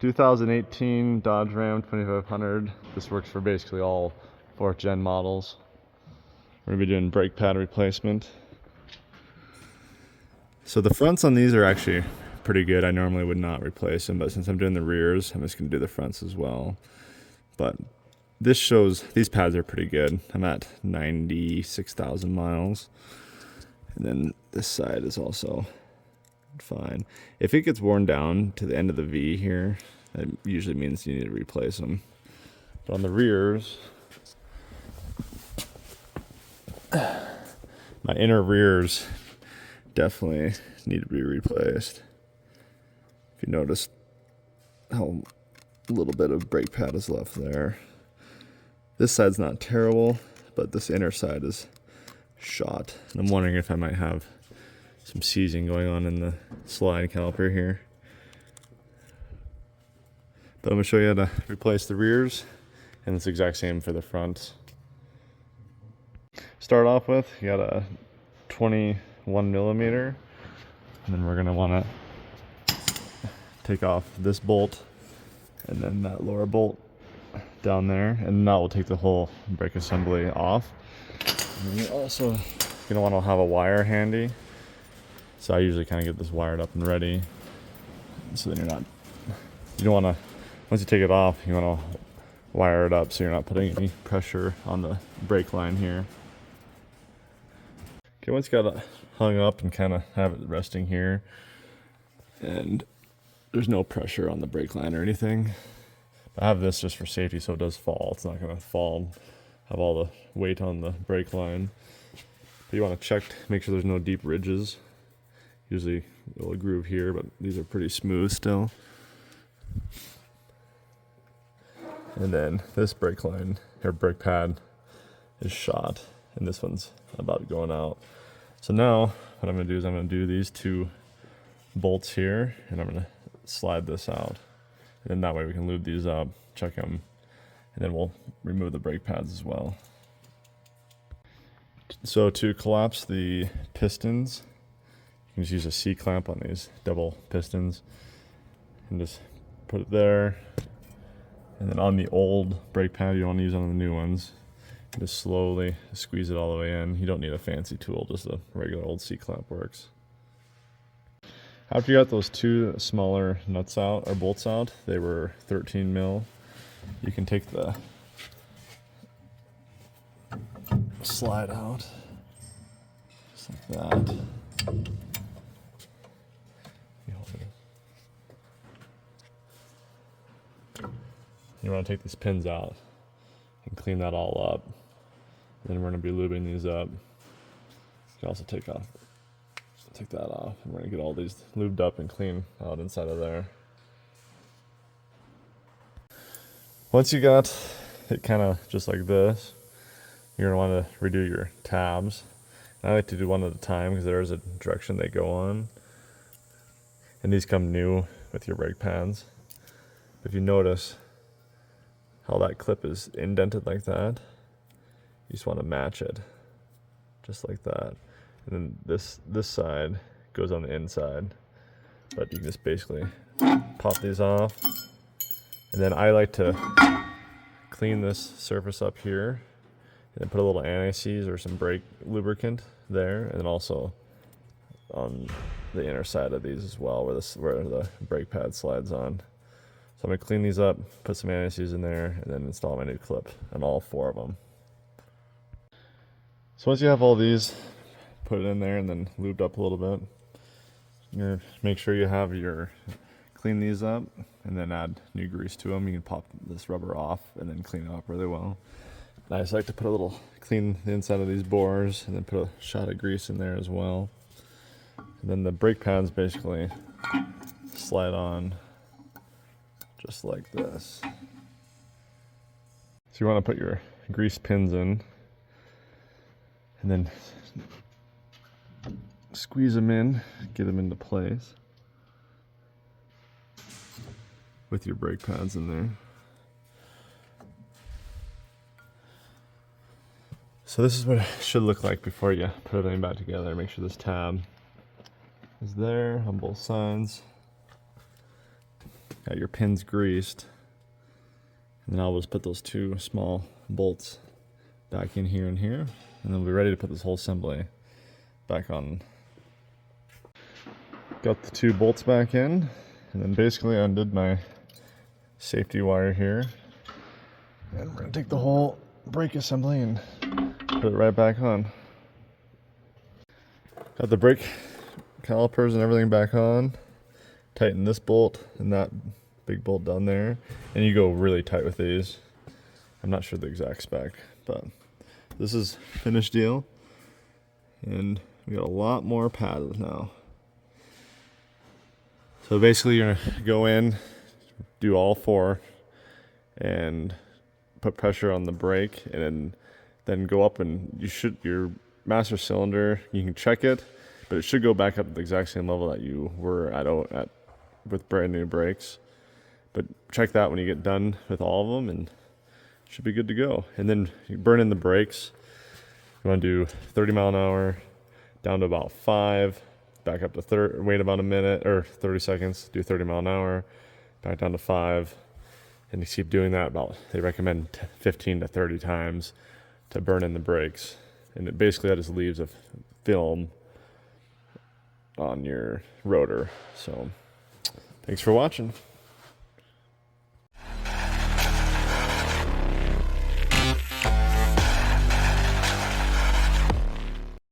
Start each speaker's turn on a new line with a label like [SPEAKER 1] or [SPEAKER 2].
[SPEAKER 1] 2018 Dodge Ram 2500. This works for basically all 4th gen models. We're gonna be doing brake pad replacement. So the fronts on these are actually pretty good. I normally would not replace them, but since I'm doing the rears, I'm just gonna do the fronts as well. But this shows these pads are pretty good. I'm at 96,000 miles. And then this side is also fine. If it gets worn down to the end of the V here, that usually means you need to replace them. But on the rears, my inner rears definitely need to be replaced. If you notice how a little bit of brake pad is left there. This side's not terrible, but this inner side is shot. And I'm wondering if I might have some seizing going on in the slide caliper here. But I'm gonna show you how to replace the rears, and it's the exact same for the fronts. Start off with, you got a 21 millimeter, and then we're gonna wanna take off this bolt and then that lower bolt down there, and now we'll take the whole brake assembly off. And you're also gonna wanna have a wire handy. So I usually kind of get this wired up and ready, so then you don't wanna, once you take it off, you wanna wire it up so you're not putting any pressure on the brake line here. Okay, once you got it hung up and kind of have it resting here, and there's no pressure on the brake line or anything. I have this just for safety so it does fall. It's not gonna fall, have all the weight on the brake line. But you wanna check, make sure there's no deep ridges. Usually it'll groove here, but these are pretty smooth still. And then this brake line, or brake pad, is shot, and this one's about going out. So now what I'm gonna do is I'm gonna do these 2 bolts here, and I'm gonna slide this out. And then that way we can lube these up, check them, and then we'll remove the brake pads as well. So to collapse the pistons, you can just use a C-clamp on these double pistons and just put it there. And then on the old brake pad, you don't want to use on the new ones. Just slowly squeeze it all the way in. You don't need a fancy tool, just a regular old C-clamp works. After you got those 2 smaller nuts out, or bolts out, they were 13 mil. You can take the slide out, just like that. You want to take these pins out and clean that all up. Then we're going to be lubing these up. You can also take that off, and we're going to get all these lubed up and clean out inside of there. Once you got it kind of just like this, you're going to want to redo your tabs. And I like to do one at a time because there is a direction they go on. And these come new with your brake pads. If you notice how that clip is indented like that, you just want to match it just like that. And then this side goes on the inside, but you can just basically pop these off. And then I like to clean this surface up here and then put a little anti-seize or some brake lubricant there, and then also on the inner side of these as well, where the brake pad slides on. So I'm gonna clean these up, put some anti-seize in there, and then install my new clip on all 4 of them. So once you have all these, put it in there and then lubed up a little bit. You're gonna make sure you have clean these up and then add new grease to them. You can pop this rubber off and then clean it up really well. I just like to clean the inside of these bores and then put a shot of grease in there as well. And then the brake pads basically slide on just like this. So you want to put your grease pins in and then squeeze them in, get them into place with your brake pads in there. So this is what it should look like before you put everything back together. Make sure this tab is there on both sides. Got your pins greased. And then I'll just put those two small bolts back in here and here. And then we'll be ready to put this whole assembly back on. Got the two bolts back in. And then basically undid my safety wire here. And we're going to take the whole brake assembly and put it right back on. Got the brake calipers and everything back on. Tighten this bolt and that big bolt down there. And you go really tight with these. I'm not sure the exact spec, but this is finished deal. And we got a lot more pads now. So basically you're gonna go in, do all four, and put pressure on the brake, and then go up, and your master cylinder, you can check it, but it should go back up to the exact same level that you were at with brand new brakes. But check that when you get done with all of them, and it should be good to go. And then you burn in the brakes. You want to do 30 mile an hour down to about 5, back up to wait about a minute or 30 seconds, do 30 mile an hour, back down to 5. And you keep doing that they recommend 15 to 30 times to burn in the brakes. And that just leaves a film on your rotor. So thanks for watching.